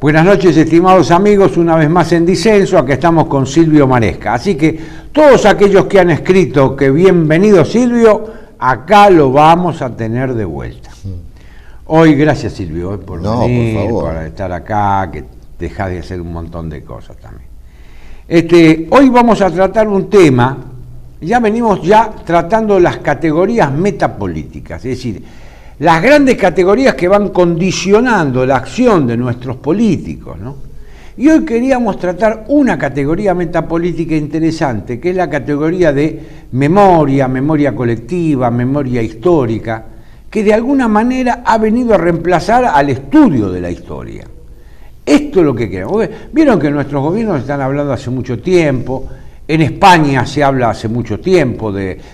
Buenas noches, estimados amigos, una vez más en Disenso, aquí estamos con Silvio Maresca. Así que todos aquellos que han escrito que bienvenido Silvio, acá lo vamos a tener de vuelta. Hoy, gracias Silvio por venir, por favor, para estar acá, que dejás de hacer un montón de cosas también. Hoy vamos a tratar un tema, ya venimos tratando las categorías metapolíticas, es decir, las grandes categorías que van condicionando la acción de nuestros políticos, ¿no? Y hoy queríamos tratar una categoría metapolítica interesante, que es la categoría de memoria, memoria colectiva, memoria histórica, que de alguna manera ha venido a reemplazar al estudio de la historia. Esto es lo que queremos. Vieron que nuestros gobiernos están hablando hace mucho tiempo. En España se habla hace mucho tiempo,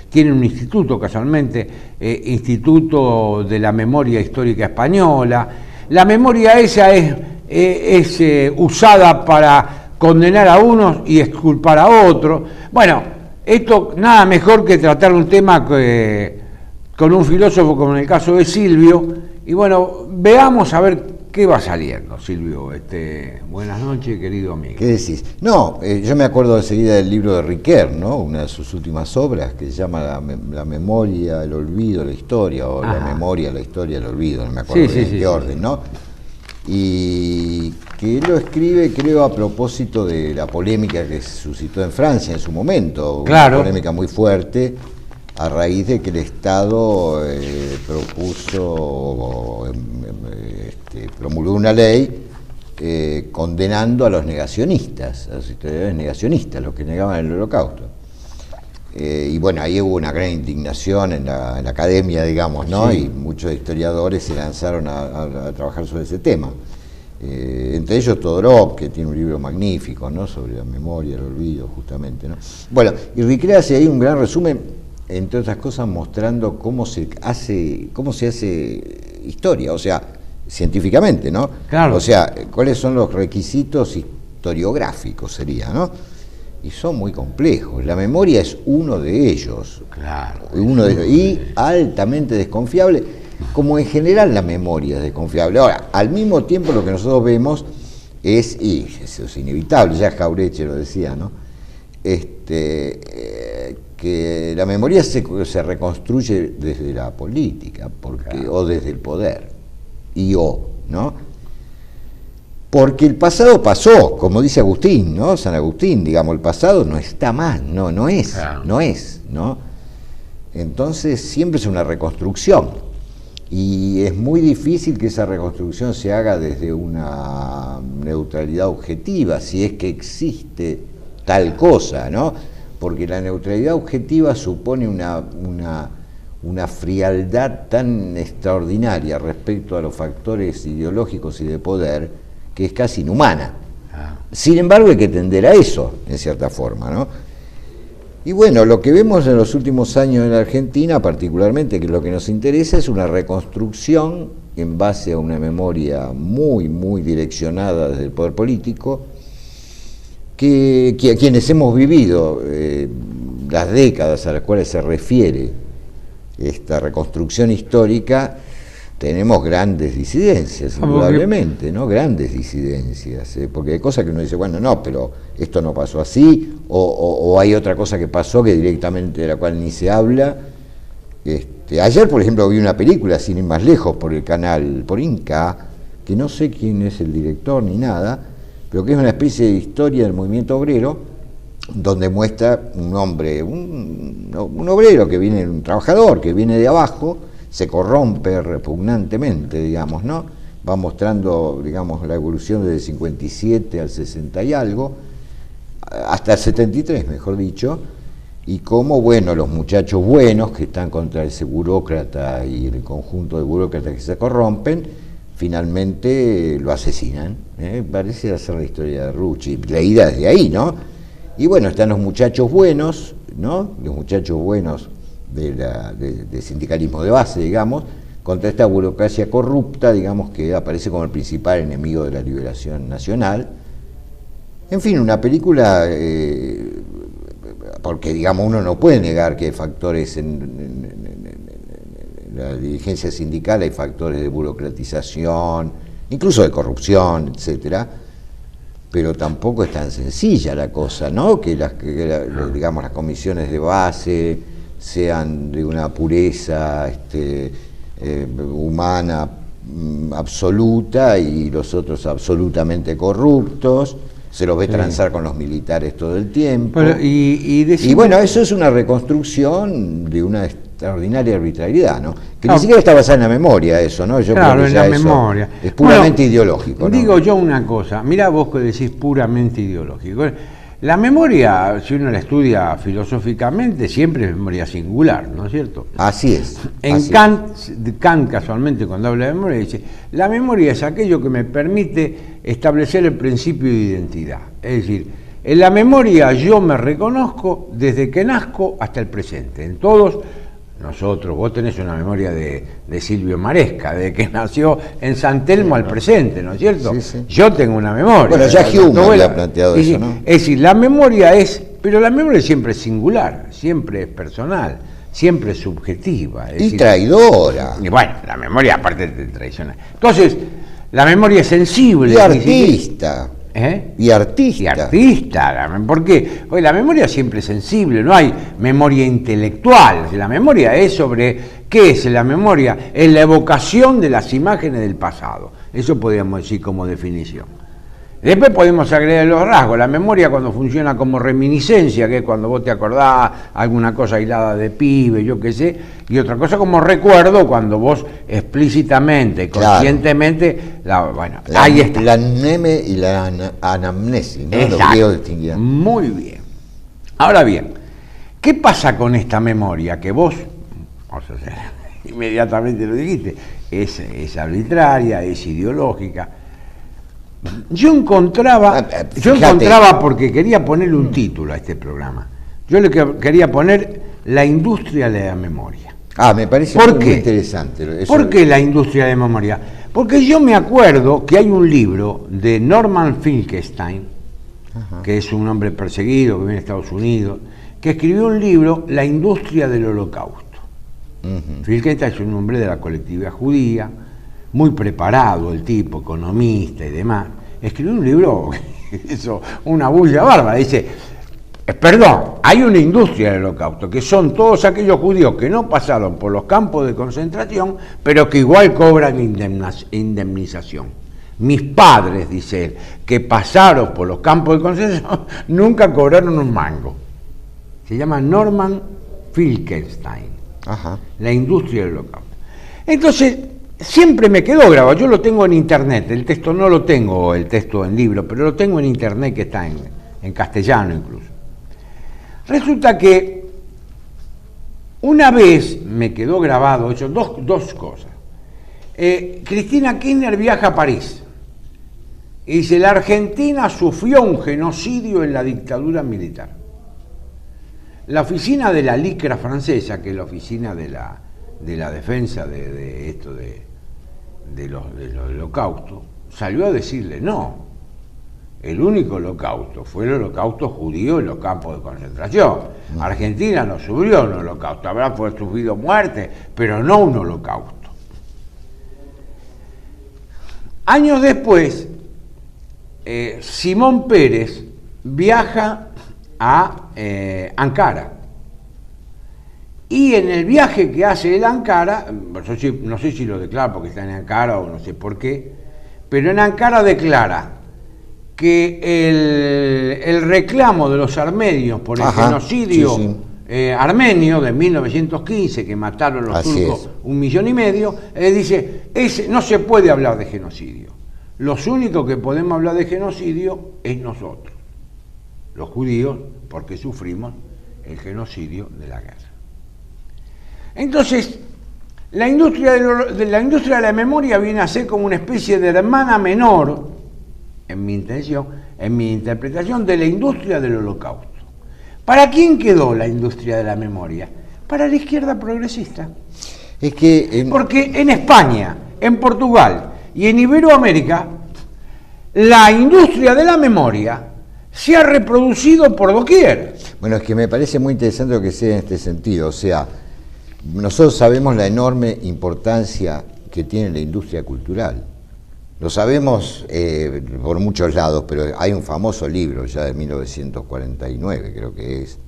tienen un instituto casualmente, Instituto de la Memoria Histórica Española. La memoria esa es usada para condenar a unos y exculpar a otros. Bueno, esto nada mejor que tratar un tema con un filósofo como en el caso de Silvio. Y bueno, veamos a ver ¿qué va saliendo, Silvio? Buenas noches, querido amigo. ¿Qué decís? No, yo me acuerdo enseguida del libro de Riquer, ¿no? Una de sus últimas obras, que se llama La memoria, el olvido, la historia, o La memoria, la historia, el olvido, no me acuerdo en qué orden, ¿no? Y que él lo escribe, creo, a propósito de la polémica que se suscitó en Francia en su momento, claro. Una polémica muy fuerte, a raíz de que el Estado promulgó una ley condenando a los negacionistas, a los historiadores negacionistas, los que negaban el Holocausto. Y bueno, ahí hubo una gran indignación en la academia, digamos, ¿no? Sí. Y muchos historiadores se lanzaron a trabajar sobre ese tema. Entre ellos Todorov, que tiene un libro magnífico, ¿no? Sobre la memoria, el olvido, justamente, ¿no? Bueno, y Riquer hace ahí un gran resumen, entre otras cosas mostrando cómo se hace historia, o sea, científicamente, ¿no? Claro. O sea, cuáles son los requisitos historiográficos sería, ¿no? Y son muy complejos. La memoria es uno de ellos. Claro. Y altamente desconfiable, como en general la memoria es desconfiable. Ahora, al mismo tiempo lo que nosotros vemos y eso es inevitable, ya Jauretche lo decía, ¿no? Que la memoria se reconstruye desde la política, claro. O desde el poder, ¿no? Porque el pasado pasó, como dice Agustín, ¿no? San Agustín, digamos, el pasado no está más, no es, claro. ¿no? Entonces siempre es una reconstrucción, y es muy difícil que esa reconstrucción se haga desde una neutralidad objetiva, si es que existe tal cosa, ¿no? Porque la neutralidad objetiva supone una frialdad tan extraordinaria respecto a los factores ideológicos y de poder que es casi inhumana. Sin embargo, hay que tender a eso, en cierta forma, ¿no? Y bueno, lo que vemos en los últimos años en la Argentina, particularmente, que lo que nos interesa es una reconstrucción en base a una memoria muy, muy direccionada desde el poder político, que quienes hemos vivido las décadas a las cuales se refiere esta reconstrucción histórica, tenemos grandes disidencias, indudablemente, ¿no? Grandes disidencias, porque hay cosas que uno dice, bueno, no, pero esto no pasó así, o hay otra cosa que pasó que directamente de la cual ni se habla. Ayer, por ejemplo, vi una película, sin ir más lejos, por el canal, por Inca, que no sé quién es el director ni nada, pero que es una especie de historia del movimiento obrero, donde muestra un hombre, un obrero que viene, un trabajador que viene de abajo, se corrompe repugnantemente, digamos, ¿no? Va mostrando, digamos, la evolución desde el 57 al 60 y algo, hasta el 73, mejor dicho, y cómo, bueno, los muchachos buenos que están contra ese burócrata y el conjunto de burócratas que se corrompen, finalmente lo asesinan, parece ser la historia de Rucci, leída desde ahí, ¿no? Y bueno, están los muchachos buenos, ¿no? Los muchachos buenos de sindicalismo de base, digamos, contra esta burocracia corrupta, digamos, que aparece como el principal enemigo de la liberación nacional. En fin, una película, porque digamos uno no puede negar que hay factores en la dirigencia sindical, hay factores de burocratización, incluso de corrupción, etcétera, pero tampoco es tan sencilla la cosa, ¿no? Digamos, las comisiones de base sean de una pureza humana absoluta y los otros absolutamente corruptos. Se los ve transar con los militares todo el tiempo. Pero, y bueno, eso es una reconstrucción de una extraordinaria arbitrariedad, ¿no? Que no, ni siquiera está basada en la memoria eso, ¿no? Yo claro, creo que en ya la memoria. Es puramente ideológico, ¿no? Digo yo una cosa, mirá vos que decís puramente ideológico. La memoria, si uno la estudia filosóficamente, siempre es memoria singular, ¿no es cierto? Así es. En Kant casualmente, cuando habla de memoria, dice, la memoria es aquello que me permite establecer el principio de identidad. Es decir, en la memoria yo me reconozco desde que nazco hasta el presente. En todos nosotros, vos tenés una memoria de Silvio Maresca, de que nació en San Telmo al presente, ¿no es cierto? Sí, sí. Yo tengo una memoria. Bueno, ya Hume había planteado eso, ¿no? Es decir, la memoria pero la memoria siempre es singular, siempre es personal, siempre es subjetiva. Es decir, traidora. Y bueno, la memoria aparte de tradicional. Entonces, la memoria es sensible. Y artista. Y artista. Y artista. ¿Por qué? Porque la memoria siempre es sensible, no hay memoria intelectual. La memoria es sobre... ¿Qué es la memoria? Es la evocación de las imágenes del pasado. Eso podríamos decir como definición. Después podemos agregar los rasgos. La memoria cuando funciona como reminiscencia, que es cuando vos te acordás alguna cosa aislada de pibe, yo qué sé, y otra cosa como recuerdo cuando vos explícitamente, conscientemente, ahí está. La mneme y la anamnesis, ¿no? Los griegos distinguían. Muy bien. Ahora bien, ¿qué pasa con esta memoria que vos, inmediatamente lo dijiste, es arbitraria, es ideológica? Yo encontraba, porque quería ponerle un título a este programa. Yo le quería poner La industria de la memoria. Me parece muy interesante. ¿Por qué la industria de la memoria? Porque yo me acuerdo que hay un libro de Norman Finkelstein, que es un hombre perseguido que vive en Estados Unidos, que escribió un libro, La industria del holocausto. Finkelstein es un hombre de la colectividad judía, muy preparado el tipo, economista y demás, escribió un libro que hizo una bulla bárbara. Dice, perdón, hay una industria del holocausto, que son todos aquellos judíos que no pasaron por los campos de concentración, pero que igual cobran indemnización. Mis padres, dice él, que pasaron por los campos de concentración, nunca cobraron un mango. Se llama Norman Finkelstein, La industria del holocausto. Entonces, siempre me quedó grabado, yo lo tengo en internet, el texto no lo tengo, el texto en libro, pero lo tengo en internet, que está en castellano incluso. Resulta que una vez me quedó grabado, hecho dos cosas. Cristina Kirchner viaja a París y dice, la Argentina sufrió un genocidio en la dictadura militar. La oficina de la LICRA francesa, que es la oficina de la defensa del holocausto, salió a decirle no. El único holocausto fue el holocausto judío en los campos de concentración. Argentina no sufrió un holocausto, habrá sufrido muerte, pero no un holocausto. Años después, Simón Pérez viaja a Ankara. Y en el viaje que hace él a Ankara, no sé si lo declara porque está en Ankara o no sé por qué, pero en Ankara declara que el reclamo de los armenios por el genocidio armenio de 1915, que mataron los turcos 1,5 millones, dice, no se puede hablar de genocidio. Los únicos que podemos hablar de genocidio es nosotros, los judíos, porque sufrimos el genocidio de la guerra. Entonces, la industria de la memoria viene a ser como una especie de hermana menor, en mi interpretación, de la industria del holocausto. ¿Para quién quedó la industria de la memoria? Para la izquierda progresista. Porque en España, en Portugal y en Iberoamérica, la industria de la memoria se ha reproducido por doquier. Bueno, es que me parece muy interesante lo que sea en este sentido. O sea, nosotros sabemos la enorme importancia que tiene la industria cultural, Lo sabemos por muchos lados, pero hay un famoso libro ya de 1949, creo que es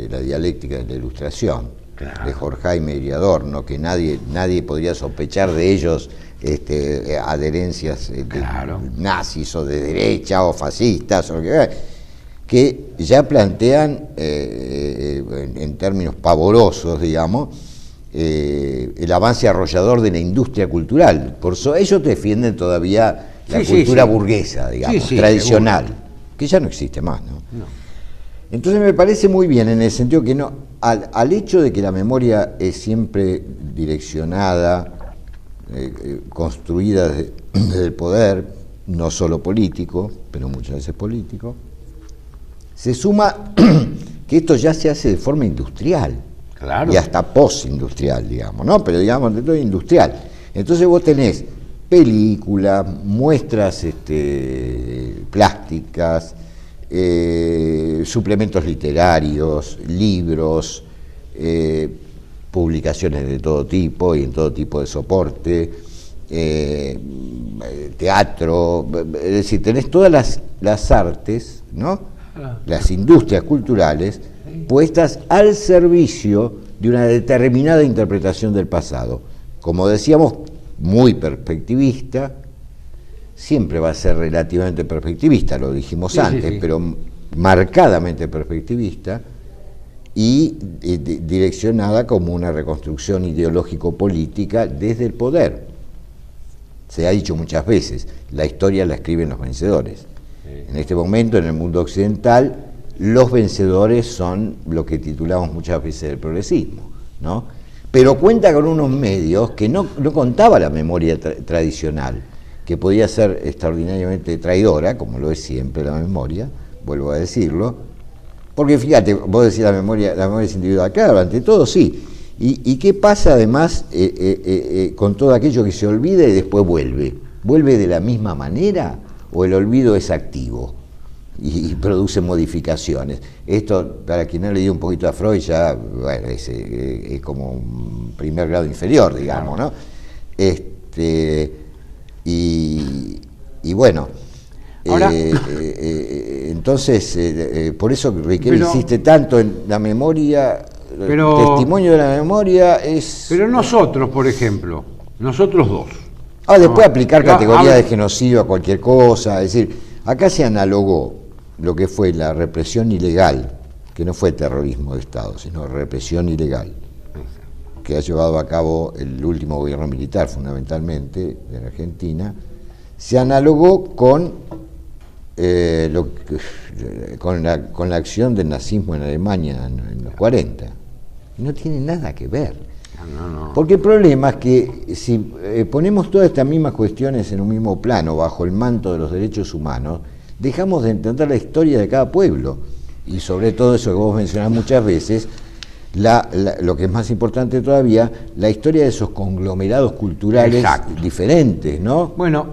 La dialéctica de la ilustración, claro, de Horkheimer y Adorno, que nadie podría sospechar de ellos adherencias claro, nazis o de derecha o fascistas o lo que ya plantean en términos pavorosos, digamos, el avance arrollador de la industria cultural. Por eso ellos defienden todavía la cultura burguesa, digamos, tradicional, seguro, que ya no existe más, ¿no? Entonces me parece muy bien en el sentido que no, al hecho de que la memoria es siempre direccionada, construida desde el poder, no solo político, pero muchas veces político, se suma que esto ya se hace de forma industrial. Claro. Y hasta postindustrial, digamos, ¿no? Pero digamos, de todo industrial. Entonces vos tenés películas, muestras plásticas, suplementos literarios, libros, publicaciones de todo tipo y en todo tipo de soporte, teatro, es decir, tenés todas las artes, ¿no? Las industrias culturales puestas al servicio de una determinada interpretación del pasado. Como decíamos, muy perspectivista, siempre va a ser relativamente perspectivista, lo dijimos antes, pero marcadamente perspectivista y direccionada como una reconstrucción ideológico-política desde el poder. Se ha dicho muchas veces, la historia la escriben los vencedores. En este momento, en el mundo occidental, los vencedores son lo que titulamos muchas veces el progresismo, ¿no? Pero cuenta con unos medios que no contaba la memoria tradicional, que podía ser extraordinariamente traidora, como lo es siempre la memoria, vuelvo a decirlo, porque fíjate, vos decís la memoria es individual, claro, ante todo sí. ¿Y qué pasa además con todo aquello que se olvida y después vuelve? ¿Vuelve de la misma manera o el olvido es activo y produce modificaciones? Esto, para quien no le dio un poquito a Freud, ya bueno, es como un primer grado inferior, digamos, ¿no? Y bueno, ahora, entonces, por eso Riquelme insiste tanto en la memoria, el testimonio de la memoria es... Pero nosotros, por ejemplo, nosotros dos. Después aplicar categoría de genocidio a cualquier cosa, es decir, acá se analogó lo que fue la represión ilegal, que no fue terrorismo de Estado, sino represión ilegal, que ha llevado a cabo el último gobierno militar, fundamentalmente, de la Argentina, se analogó con la acción del nazismo en Alemania en los 40. No tiene nada que ver. No. Porque el problema es que si ponemos todas estas mismas cuestiones en un mismo plano, bajo el manto de los derechos humanos, dejamos de entender la historia de cada pueblo. Y sobre todo eso que vos mencionás muchas veces, lo que es más importante todavía, la historia de esos conglomerados culturales diferentes, ¿no? Bueno,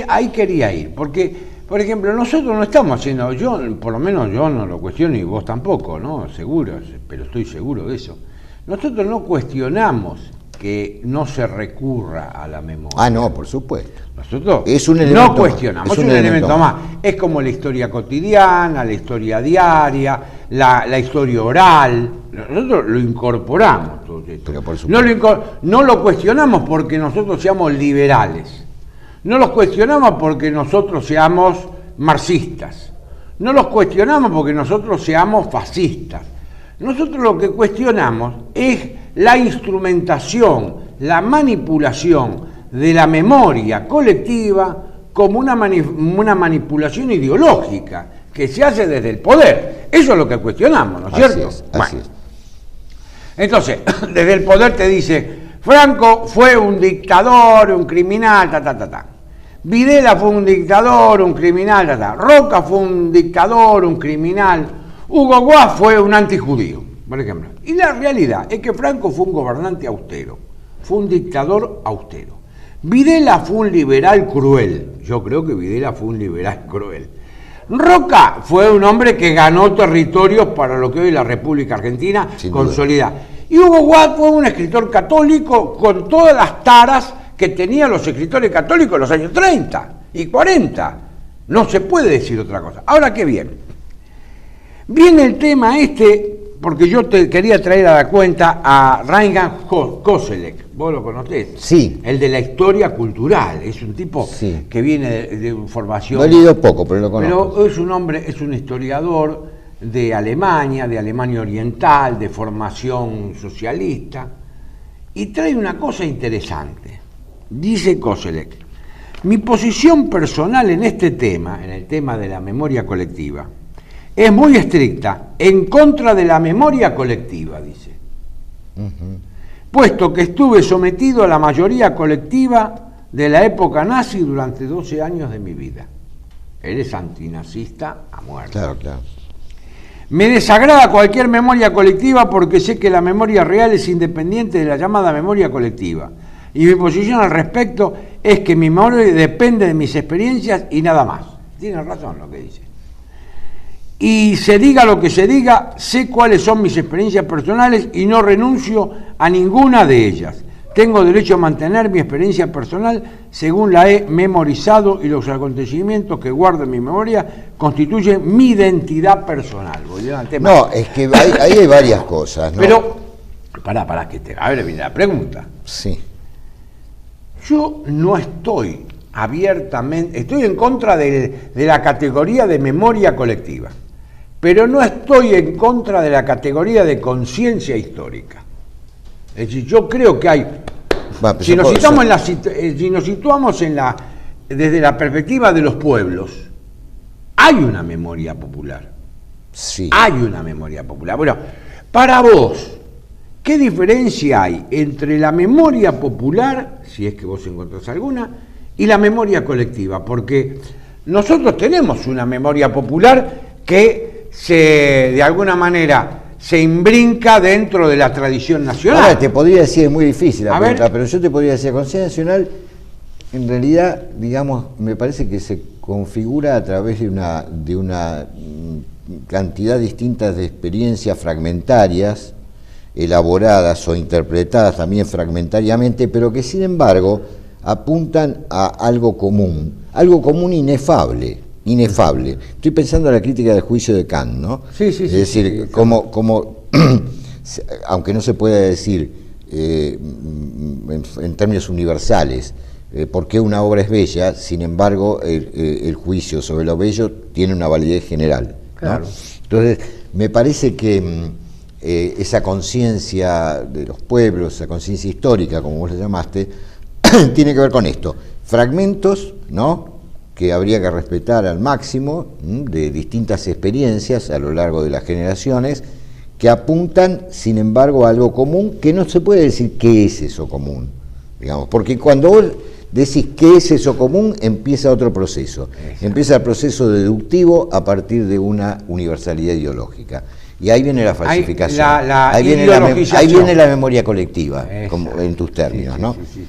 ahí quería ir, porque, por ejemplo, nosotros no estamos haciendo, por lo menos yo no lo cuestiono y vos tampoco, ¿no? Seguro, pero estoy seguro de eso. Nosotros no cuestionamos que no se recurra a la memoria. No, por supuesto. Nosotros es un elemento no cuestionamos, es un elemento más. Es como la historia cotidiana, la historia diaria, la historia oral. Nosotros lo incorporamos todo esto. Pero por supuesto. No lo cuestionamos porque nosotros seamos liberales. No los cuestionamos porque nosotros seamos marxistas. No los cuestionamos porque nosotros seamos fascistas. Nosotros lo que cuestionamos es la instrumentación, la manipulación de la memoria colectiva como una manipulación ideológica que se hace desde el poder. Eso es lo que cuestionamos, ¿no es cierto? Así es. Entonces, desde el poder te dice, Franco fue un dictador, un criminal, Videla fue un dictador, un criminal, Roca fue un dictador, un criminal, Hugo Guas fue un antijudío, por ejemplo. Y la realidad es que Franco fue un gobernante austero, fue un dictador austero. Videla fue un liberal cruel, yo creo que Videla fue un liberal cruel. Roca fue un hombre que ganó territorios para lo que hoy es la República Argentina consolidada. Y Hugo Guas fue un escritor católico con todas las taras que tenían los escritores católicos en los años 30 y 40. No se puede decir otra cosa. Ahora, qué bien. Viene el tema porque yo te quería traer a la cuenta a Reinhard Koselleck. ¿Vos lo conocés? Sí. El de la historia cultural. Es un tipo sí. que viene de formación... Lo he leído poco, pero lo conozco. Pero es un hombre, es un historiador de Alemania Oriental, de formación socialista, y trae una cosa interesante. Dice Koselleck: mi posición personal en este tema, en el tema de la memoria colectiva, es muy estricta, en contra de la memoria colectiva, dice. Puesto que estuve sometido a la mayoría colectiva de la época nazi durante 12 años de mi vida. Él es antinazista a muerte. Claro, claro. Me desagrada cualquier memoria colectiva porque sé que la memoria real es independiente de la llamada memoria colectiva. Y mi posición al respecto es que mi memoria depende de mis experiencias y nada más. Tiene razón lo que dice. Y se diga lo que se diga, sé cuáles son mis experiencias personales y no renuncio a ninguna de ellas. Tengo derecho a mantener mi experiencia personal según la he memorizado y los acontecimientos que guardo en mi memoria constituyen mi identidad personal. No, es que ahí hay varias cosas, ¿no? Pero, para que te... A ver, viene la pregunta. Sí. Yo no estoy abiertamente... Estoy en contra de la categoría de memoria colectiva, pero no estoy en contra de la categoría de conciencia histórica. Es decir, yo creo que hay... Si nos situamos desde la perspectiva de los pueblos, hay una memoria popular. Sí. Hay una memoria popular. Bueno, para vos, ¿qué diferencia hay entre la memoria popular, si es que vos encontrás alguna, y la memoria colectiva? Porque nosotros tenemos una memoria popular que de alguna manera se imbrinca dentro de la tradición nacional. Ahora te podría decir, es muy difícil la pregunta, pero yo te podría decir, conciencia nacional, en realidad, digamos, me parece que se configura a través de una cantidad distinta de experiencias fragmentarias, elaboradas o interpretadas también fragmentariamente, pero que sin embargo apuntan a algo común inefable. Estoy pensando en la crítica del juicio de Kant, ¿no? Sí, es decir, como aunque no se pueda decir en términos universales por qué una obra es bella, sin embargo el juicio sobre lo bello tiene una validez general, ¿no? Claro. Entonces, me parece que esa conciencia de los pueblos, esa conciencia histórica, como vos la llamaste, tiene que ver con esto: fragmentos, ¿no?, que habría que respetar al máximo, de distintas experiencias a lo largo de las generaciones, que apuntan, sin embargo, a algo común, que no se puede decir qué es eso común, digamos, porque cuando vos decís qué es eso común, empieza otro proceso. Exacto. Empieza el proceso deductivo a partir de una universalidad ideológica. Y ahí viene la falsificación. Ahí viene la memoria colectiva, como en tus términos, ¿no? Sí.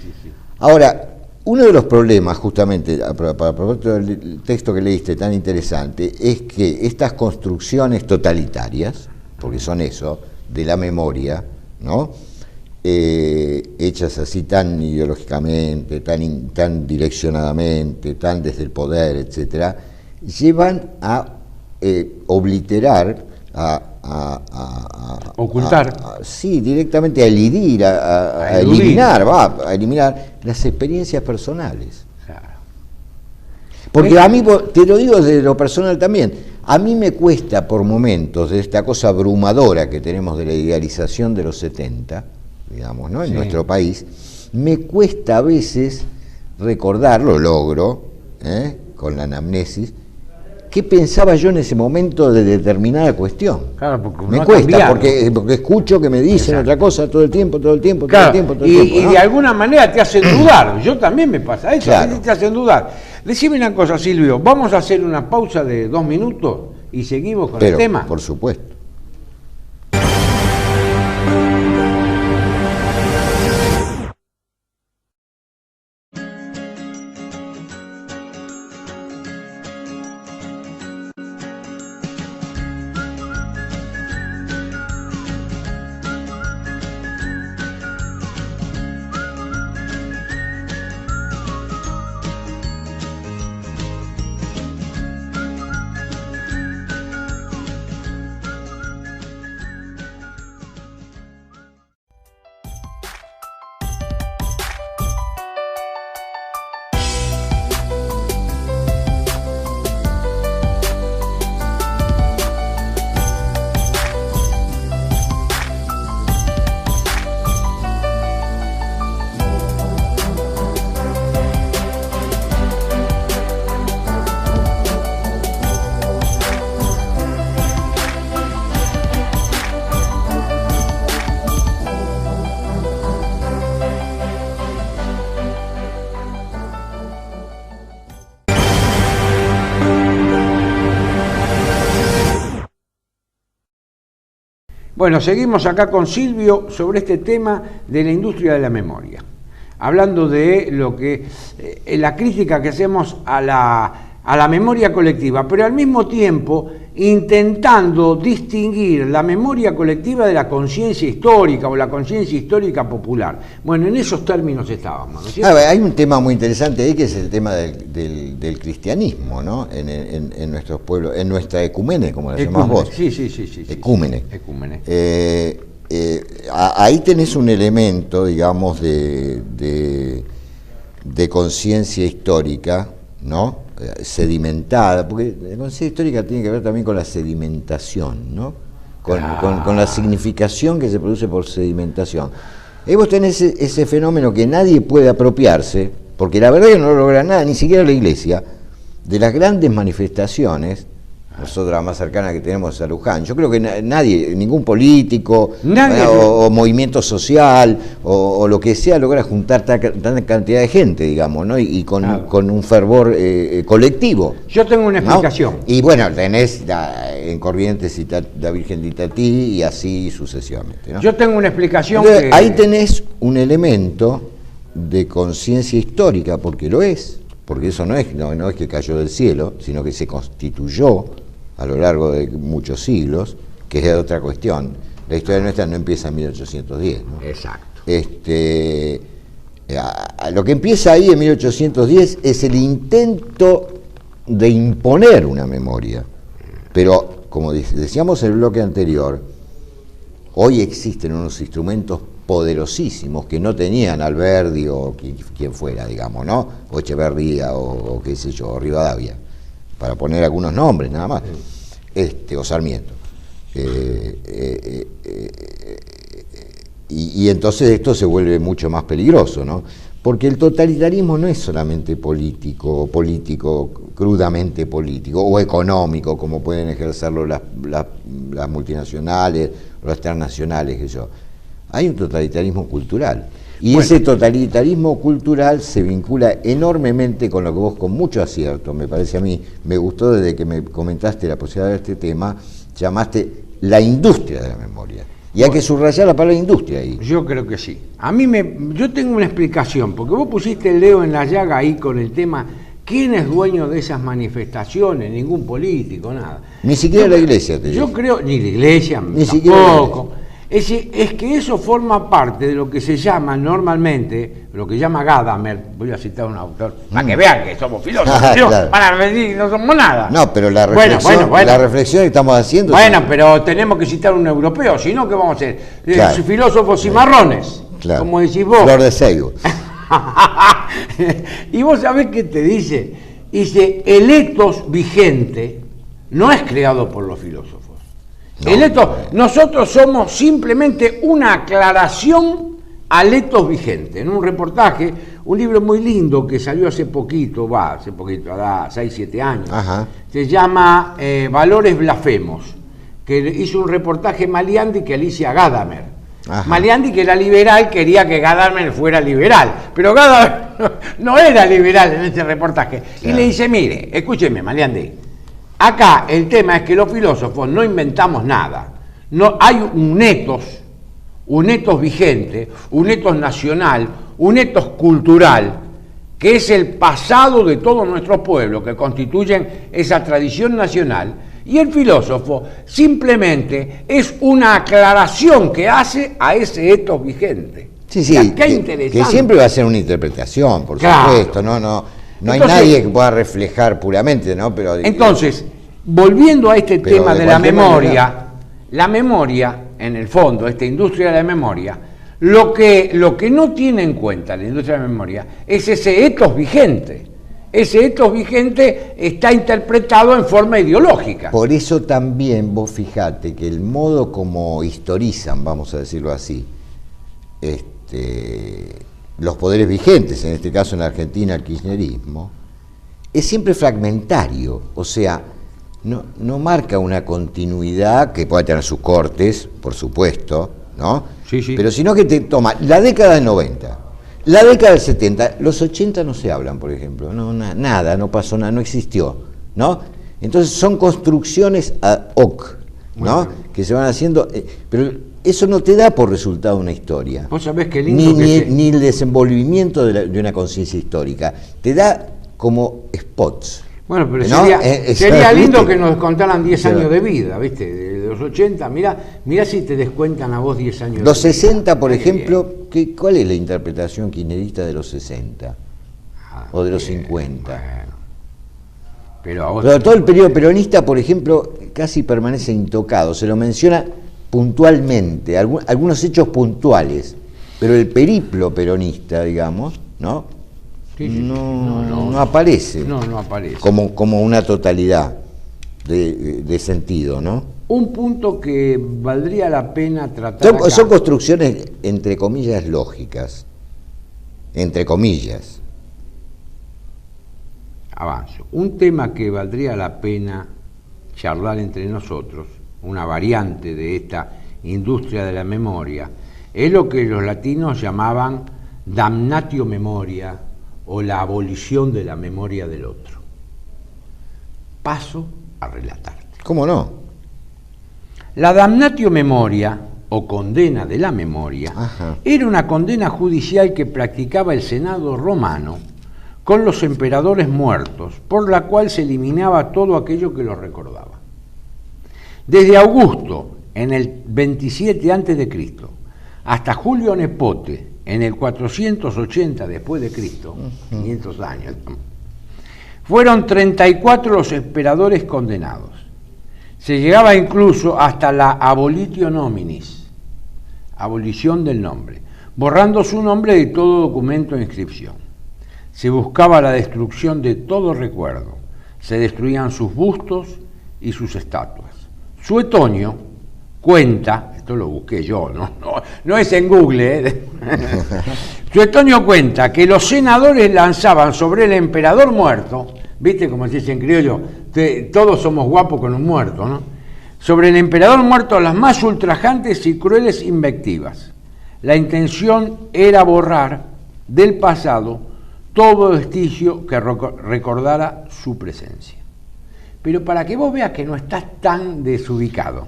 Ahora, uno de los problemas, justamente, a propósito del texto que leíste tan interesante, es que estas construcciones totalitarias, porque son eso, de la memoria, ¿no?, hechas así tan ideológicamente, tan direccionadamente, tan desde el poder, etcétera, llevan a obliterar, ocultar. Sí, directamente a elidir, a eliminar las experiencias personales. Claro. Porque a mí, te lo digo desde lo personal también, a mí me cuesta por momentos, de esta cosa abrumadora que tenemos de la idealización de los 70, digamos, ¿no?, en nuestro país, me cuesta a veces recordar, lo logro, con la anamnesis, qué pensaba yo en ese momento de determinada cuestión. Claro, porque me cuesta, porque escucho que me dicen otra cosa todo el tiempo. Y de alguna manera te hacen dudar. Yo también me pasa eso, claro. Te hacen dudar. Decime una cosa, Silvio, vamos a hacer una pausa de 2 minutos y seguimos con el tema. Por supuesto. Bueno, seguimos acá con Silvio sobre este tema de la industria de la memoria, hablando de lo que la crítica que hacemos a la memoria colectiva, pero al mismo tiempo intentando distinguir la memoria colectiva de la conciencia histórica o la conciencia histórica popular. Bueno, en esos términos estábamos, ¿no es cierto? Hay un tema muy interesante ahí que es el tema del cristianismo, ¿no? En nuestros pueblos, en nuestra ecumene, como la llamás vos. Sí. Ecúmene. Ecúmene. Ahí tenés un elemento, digamos, de conciencia histórica, ¿no? Sedimentada, porque la conciencia histórica tiene que ver también con la sedimentación, ¿no? Con la significación que se produce por sedimentación. Y vos tenés ese fenómeno que nadie puede apropiarse, porque la verdad es que no logra nada, ni siquiera la Iglesia, de las grandes manifestaciones. Nosotros la más cercana que tenemos es a Luján. Yo creo que nadie, ningún político o movimiento social o lo que sea logra juntar tanta cantidad de gente, digamos, ¿no? Y con un fervor colectivo. Yo tengo una explicación. ¿No? Y bueno, tenés en Corrientes la Virgen de Itatí y así sucesivamente, ¿no? Yo tengo una explicación. Entonces, ahí tenés un elemento de conciencia histórica, porque lo es, porque eso no es que cayó del cielo, sino que se constituyó a lo largo de muchos siglos, que es otra cuestión. La historia nuestra no empieza en 1810, ¿no? Exacto. Lo que empieza ahí en 1810 es el intento de imponer una memoria. Pero, como decíamos en el bloque anterior, hoy existen unos instrumentos poderosísimos que no tenían Alberdi o quien fuera, digamos, ¿no? O Echeverría o qué sé yo, o Rivadavia, para poner algunos nombres nada más, o Sarmiento. Y entonces esto se vuelve mucho más peligroso, ¿no? Porque el totalitarismo no es solamente político, crudamente político, o económico, como pueden ejercerlo las multinacionales o las transnacionales, que yo. Hay un totalitarismo cultural. Y ese totalitarismo cultural se vincula enormemente con lo que vos, con mucho acierto, me parece a mí, me gustó desde que me comentaste la posibilidad de este tema, llamaste la industria de la memoria. Y hay que subrayar la palabra industria ahí. Yo creo que sí. Yo tengo una explicación, porque vos pusiste el dedo en la llaga ahí con el tema, ¿quién es dueño de esas manifestaciones? Ningún político, nada. Ni siquiera la Iglesia. Yo creo, ni la Iglesia, ni tampoco. Es que eso forma parte de lo que se llama normalmente, lo que llama Gadamer, voy a citar a un autor, para que vean que somos filósofos, claro. Para decir no somos nada. No, pero la reflexión, la reflexión que estamos haciendo... Bueno, pero tenemos que citar a un europeo, si no, ¿qué vamos a hacer? Claro. Filósofos cimarrones, claro. Como decís vos. Flor de Seigo. Y vos sabés qué te dice, el etos vigente no es creado por los filósofos. Nosotros somos simplemente una aclaración al etos vigente. En un reportaje, un libro muy lindo que salió hace poquito, da 6-7 años, ajá, se llama Valores Blasfemos, que hizo un reportaje Maliandi que Alicia Gadamer. Ajá. Maliandi, que era liberal, quería que Gadamer fuera liberal, pero Gadamer no era liberal en ese reportaje. Claro. Y le dice, mire, escúcheme, Maliandi, acá el tema es que los filósofos no inventamos nada. No, hay un etos vigente, un etos nacional, un etos cultural, que es el pasado de todos nuestros pueblos, que constituyen esa tradición nacional, y el filósofo simplemente es una aclaración que hace a ese etos vigente. Sí, sí, qué interesante. Que siempre va a ser una interpretación, por supuesto, no hay nadie que pueda reflejar puramente, ¿no? Pero entonces, volviendo a este tema de la memoria, la memoria, en el fondo, esta industria de la memoria, lo que no tiene en cuenta la industria de la memoria es ese etos vigente. Ese etos vigente está interpretado en forma ideológica. Por eso también vos fijate que el modo como historizan, vamos a decirlo así, los poderes vigentes, en este caso en la Argentina el kirchnerismo, es siempre fragmentario, o sea, no marca una continuidad que pueda tener sus cortes, por supuesto, ¿no? Sí, sí. Pero sino que te toma la década del 90, la década del 70, los 80 no se hablan, por ejemplo, nada, no pasó nada, no existió, ¿no? Entonces son construcciones ad hoc, ¿no? Que se van haciendo, pero eso no te da por resultado una historia. Vos sabés qué lindo ni el desenvolvimiento de una conciencia histórica. Te da como spots. Bueno, pero ¿no? sería lindo que nos contaran 10 años de vida, ¿viste? De los 80, mirá si te descuentan a vos 10 años los de 60, vida. por ejemplo, ¿cuál es la interpretación kirchnerista de los 60? O de los 50. Bueno. Pero todo el periodo peronista, por ejemplo, casi permanece intocado. Se lo menciona puntualmente, algunos hechos puntuales, pero el periplo peronista, digamos, ¿no? Sí, no aparece. No aparece. Como una totalidad de sentido, ¿no? Un punto que valdría la pena tratar acá. Son construcciones, entre comillas, lógicas. Entre comillas. Avanzo. Un tema que valdría la pena charlar entre nosotros, una variante de esta industria de la memoria, es lo que los latinos llamaban damnatio memoria o la abolición de la memoria del otro. Paso a relatarte. ¿Cómo no? La damnatio memoria o condena de la memoria era una condena judicial que practicaba el Senado romano con los emperadores muertos, por la cual se eliminaba todo aquello que los recordaba. Desde Augusto, en el 27 a.C., hasta Julio Nepote, en el 480 después de Cristo, 500 años, fueron 34 los emperadores condenados. Se llegaba incluso hasta la abolitio nominis, abolición del nombre, borrando su nombre de todo documento e inscripción. Se buscaba la destrucción de todo recuerdo, se destruían sus bustos y sus estatuas. Suetonio cuenta, esto lo busqué yo, no es en Google, Suetonio cuenta que los senadores lanzaban sobre el emperador muerto, viste como se dice en criollo, todos somos guapos con un muerto, ¿no? Sobre el emperador muerto las más ultrajantes y crueles invectivas. La intención era borrar del pasado todo vestigio que recordara su presencia. Pero para que vos veas que no estás tan desubicado,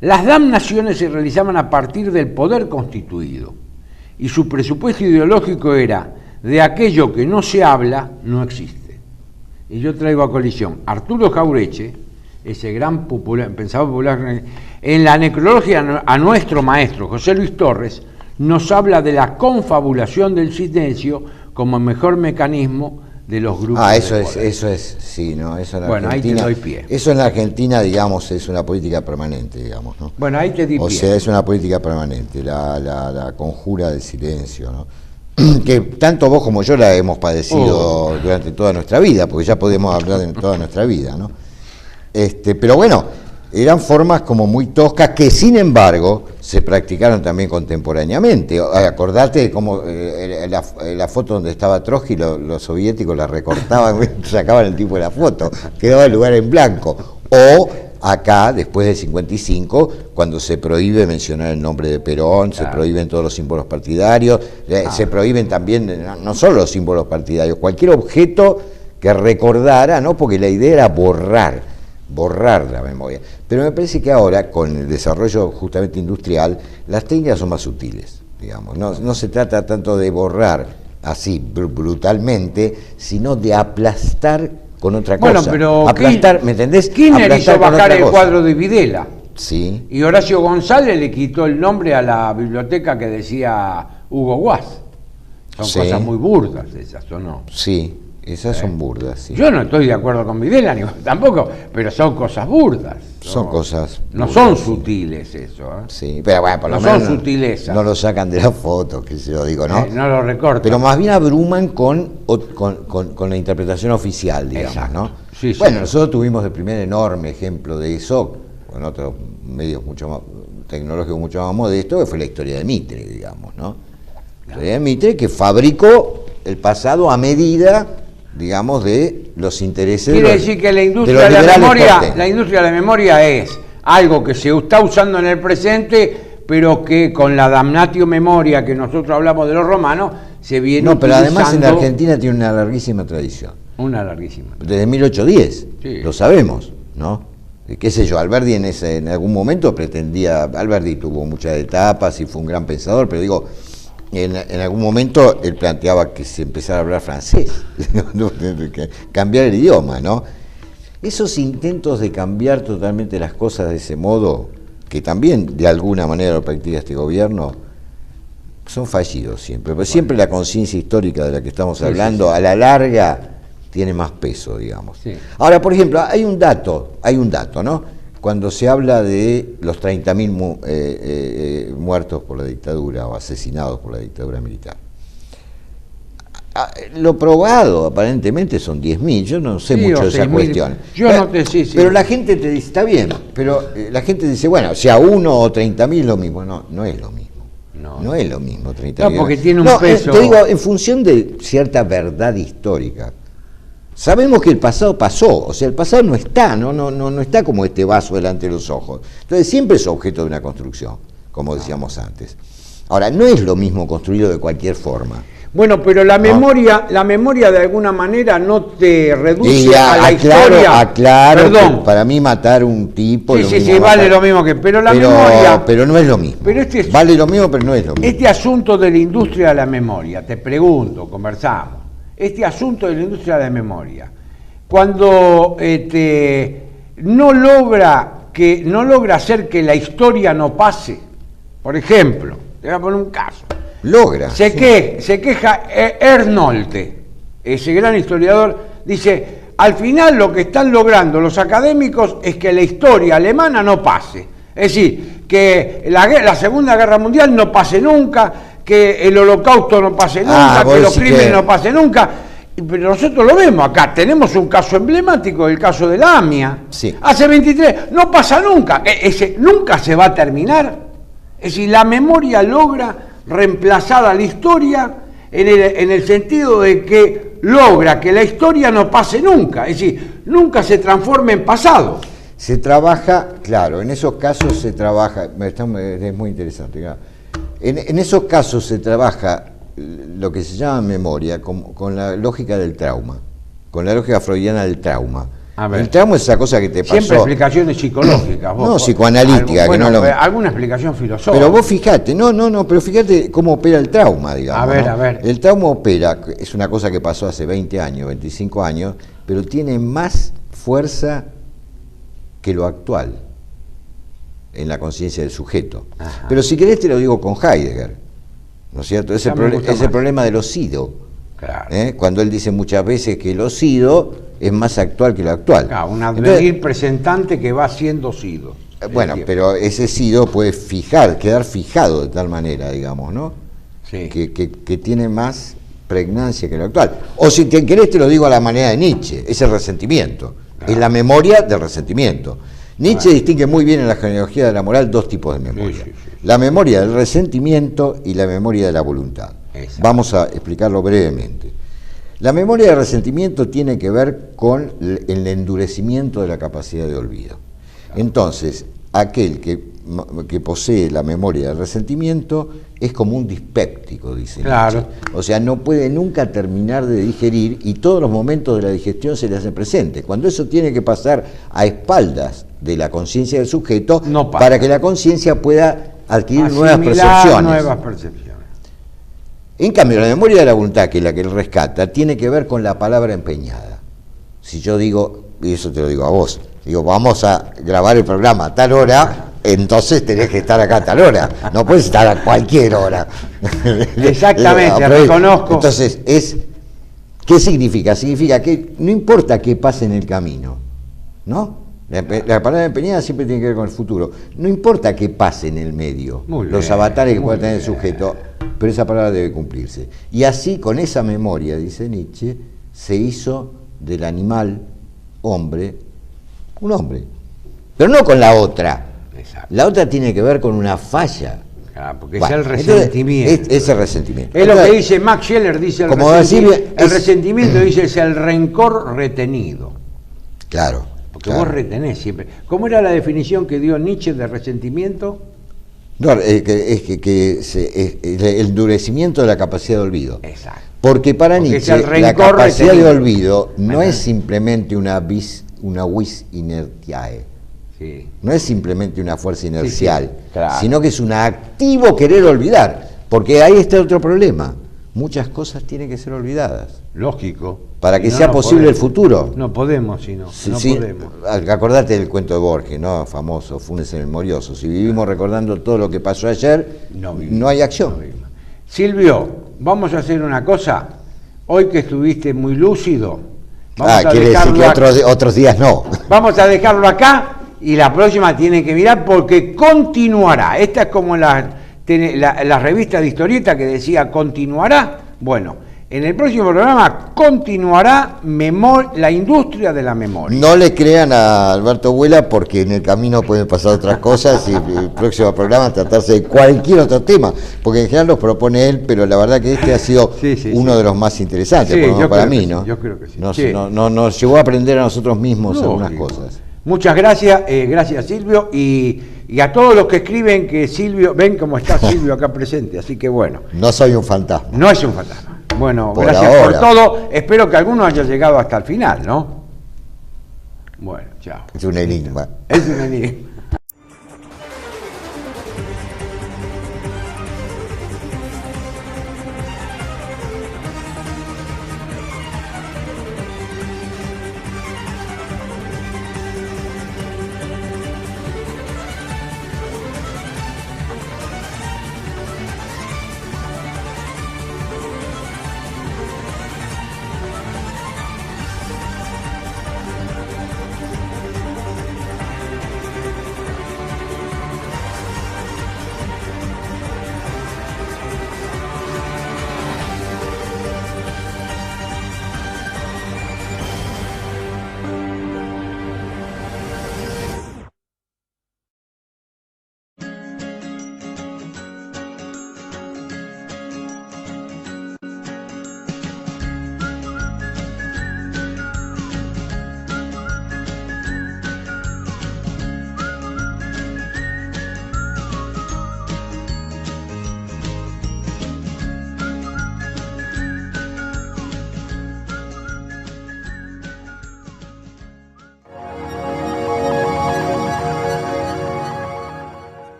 las damnaciones se realizaban a partir del poder constituido y su presupuesto ideológico era: de aquello que no se habla, no existe. Y yo traigo a colisión Arturo Jaureche, ese gran pensador popular, en la necrología a nuestro maestro José Luis Torres, nos habla de la confabulación del silencio como mejor mecanismo de los grupos. Eso es, sí, ¿no? Eso en bueno, Argentina, ahí te doy pie. Eso en la Argentina, digamos, es una política permanente, digamos, ¿no? Bueno, ahí te di pie. O sea, es una política permanente, la conjura del silencio, ¿no? Que tanto vos como yo la hemos padecido durante toda nuestra vida, porque ya podemos hablar de toda nuestra vida, ¿no? Pero bueno, eran formas como muy toscas que, sin embargo, se practicaron también contemporáneamente. Acordate cómo la foto donde estaba Trotsky, los soviéticos la recortaban, sacaban el tipo de la foto, quedaba el lugar en blanco. O acá, después del 55, cuando se prohíbe mencionar el nombre de Perón, se prohíben todos los símbolos partidarios, se prohíben también, no solo los símbolos partidarios, cualquier objeto que recordara, ¿no? Porque la idea era borrar la memoria. Pero me parece que ahora, con el desarrollo justamente industrial, las técnicas son más sutiles, digamos. No se trata tanto de borrar así brutalmente, sino de aplastar con otra cosa. Bueno, pero aplastar, ¿me entendés? Skinner hizo bajar el cuadro de Videla. Sí. Y Horacio González le quitó el nombre a la biblioteca que decía Hugo Guas. Son cosas muy burdas esas, ¿o no? Sí. Esas son burdas, sí. Yo no estoy de acuerdo con Videla, ni tampoco, pero son cosas burdas. Son cosas no burdas, son sí. sutiles eso, ¿eh? Sí, pero bueno, por lo no menos son sutilezas. No lo sacan de la foto, que se lo digo, ¿no? No lo recortan. Pero más bien abruman con la interpretación oficial, digamos, exacto. ¿no? Sí, bueno, sí. Nosotros tuvimos el primer enorme ejemplo de eso, con otros medios mucho más tecnológicos, mucho más modestos, que fue la historia de Mitre, digamos, ¿no? La historia de Mitre, que fabricó el pasado a medida, digamos, de los intereses. Quiere decir que la industria de la memoria es algo que se está usando en el presente, pero que con la damnatio memoria que nosotros hablamos de los romanos se viene No, pero utilizando. además en la Argentina tiene una larguísima tradición. Una larguísima. Desde 1810, Sí. lo sabemos, ¿no? qué sé yo, Alberdi en algún momento pretendía, Alberdi tuvo muchas etapas y fue un gran pensador, pero digo, en algún momento él planteaba que se empezara a hablar francés, cambiar el idioma, ¿no? Esos intentos de cambiar totalmente las cosas de ese modo, que también de alguna manera lo practica este gobierno, son fallidos siempre, pero siempre la conciencia histórica de la que estamos hablando, a la larga, tiene más peso, digamos. Sí. Ahora, por ejemplo, hay un dato, ¿no? Cuando se habla de los 30.000 muertos por la dictadura o asesinados por la dictadura militar. Lo probado, aparentemente, son 10.000, yo no sé mucho de esa cuestión. Pero la gente te dice, está bien, pero la gente dice, bueno, sea 1 o 30.000 es lo mismo. No, no es lo mismo. No es lo mismo 30.000. No, porque tiene un peso. Te digo, en función de cierta verdad histórica. Sabemos que el pasado pasó, o sea, el pasado no está, no está como este vaso delante de los ojos. Entonces siempre es objeto de una construcción, como decíamos antes. Ahora, no es lo mismo construirlo de cualquier forma. Bueno, pero la memoria de alguna manera no te reduce a la historia. Aclaro, perdón. Para mí matar un tipo... Sí, vale lo mismo que... Pero memoria... Pero no es lo mismo. Vale lo mismo, pero no es lo mismo. Este asunto de la industria de la memoria, te pregunto, conversamos. Este asunto de la industria de la memoria, cuando no logra hacer que la historia no pase, por ejemplo, te voy a poner un caso. Se queja Ernolde, ese gran historiador, dice, al final lo que están logrando los académicos es que la historia alemana no pase. Es decir, que la Segunda Guerra Mundial no pase nunca, que el Holocausto no pase nunca, que los crímenes no pasen nunca. Pero nosotros lo vemos acá, tenemos un caso emblemático, el caso de la AMIA. Sí. Hace 23, no pasa nunca, nunca se va a terminar. Es decir, la memoria logra reemplazar a la historia en el sentido de que logra que la historia no pase nunca, es decir, nunca se transforme en pasado. Se trabaja, claro, en esos casos se trabaja, es muy interesante, claro. En esos casos se trabaja lo que se llama memoria con la lógica del trauma, con la lógica freudiana del trauma. El trauma es esa cosa que te pasó. Siempre explicaciones psicológicas. No, psicoanalítica. Alguna explicación filosófica. Pero vos fijate, pero fíjate cómo opera el trauma, digamos. A ver. El trauma opera, es una cosa que pasó hace 20 años, 25 años, pero tiene más fuerza que lo actual en la conciencia del sujeto. Ajá. Pero si querés te lo digo con Heidegger, ¿no es cierto? Ese problema del osido. Claro. Cuando él dice muchas veces que el osido es más actual que lo actual. Claro, un advenir presentante que va siendo sido. Bueno, pero ese sido puede quedar fijado de tal manera, digamos, ¿no? Sí. Que tiene más pregnancia que lo actual. O si te querés te lo digo a la manera de Nietzsche, es el resentimiento, claro. Es la memoria del resentimiento. Nietzsche distingue muy bien en la genealogía de la moral dos tipos de memoria. Sí. La memoria del resentimiento y la memoria de la voluntad. Exacto. Vamos a explicarlo brevemente. La memoria del resentimiento tiene que ver con el endurecimiento de la capacidad de olvido. Entonces, aquel que posee la memoria del resentimiento es como un dispéptico, dice claro. Nietzsche. O sea, no puede nunca terminar de digerir y todos los momentos de la digestión se le hacen presentes. Cuando eso tiene que pasar a espaldas de la conciencia del sujeto, para que la conciencia pueda adquirir nuevas percepciones. En cambio, la memoria de la voluntad, que es la que él rescata, tiene que ver con la palabra empeñada. Si yo digo, y eso te lo digo a vos, digo, vamos a grabar el programa a tal hora, entonces tenés que estar acá a tal hora, no puedes estar a cualquier hora. Exactamente, reconozco. Entonces, ¿qué significa? Significa que no importa qué pase en el camino, ¿no? La palabra empeñada siempre tiene que ver con el futuro. No importa qué pase en el medio, los avatares que pueda tener el sujeto, pero esa palabra debe cumplirse. Y así, con esa memoria, dice Nietzsche, se hizo del animal hombre un hombre. Pero no con la otra. Exacto. La otra tiene que ver con una falla. Porque es el resentimiento. Es el resentimiento. Es lo que dice Max Scheler, dice el resentimiento, dice, es el rencor retenido. Claro. Porque vos retenés siempre. ¿Cómo era la definición que dio Nietzsche de resentimiento? No, el endurecimiento de la capacidad de olvido. Exacto. Porque para Nietzsche la capacidad de olvido no es simplemente una vis inertiae, Sí. No es simplemente una fuerza inercial, sí, claro. sino que es un activo querer olvidar, porque ahí está otro problema. Muchas cosas tienen que ser olvidadas. Lógico. Para que Si sea no posible el podemos. futuro. No podemos, si no, no podemos. Acordate del cuento de Borges, ¿no? Famoso, Funes el Memorioso. Si vivimos recordando todo lo que pasó ayer, no hay acción. Silvio, vamos a hacer una cosa. Hoy que estuviste muy lúcido, vamos a quiere decir que otros días no. Vamos a dejarlo acá y la próxima tiene que mirar porque continuará. Esta es como la revista de historieta que decía continuará. Bueno, en el próximo programa continuará la industria de la memoria. No le crean a Alberto Huela porque en el camino pueden pasar otras cosas y el próximo programa tratarse de cualquier otro tema, porque en general los propone él, pero la verdad que este ha sido uno de los más interesantes, por lo menos para mí, ¿no? Yo creo que sí. Nos llevó a aprender a nosotros mismos algunas cosas. Muchas gracias, gracias Silvio, y a todos los que escriben que Silvio, ven cómo está Silvio acá presente, así que bueno. No soy un fantasma. No es un fantasma. Bueno, por gracias ahora. por todo. Espero que alguno haya llegado hasta el final, ¿no? Bueno, chao. Es un enigma. Es un enigma.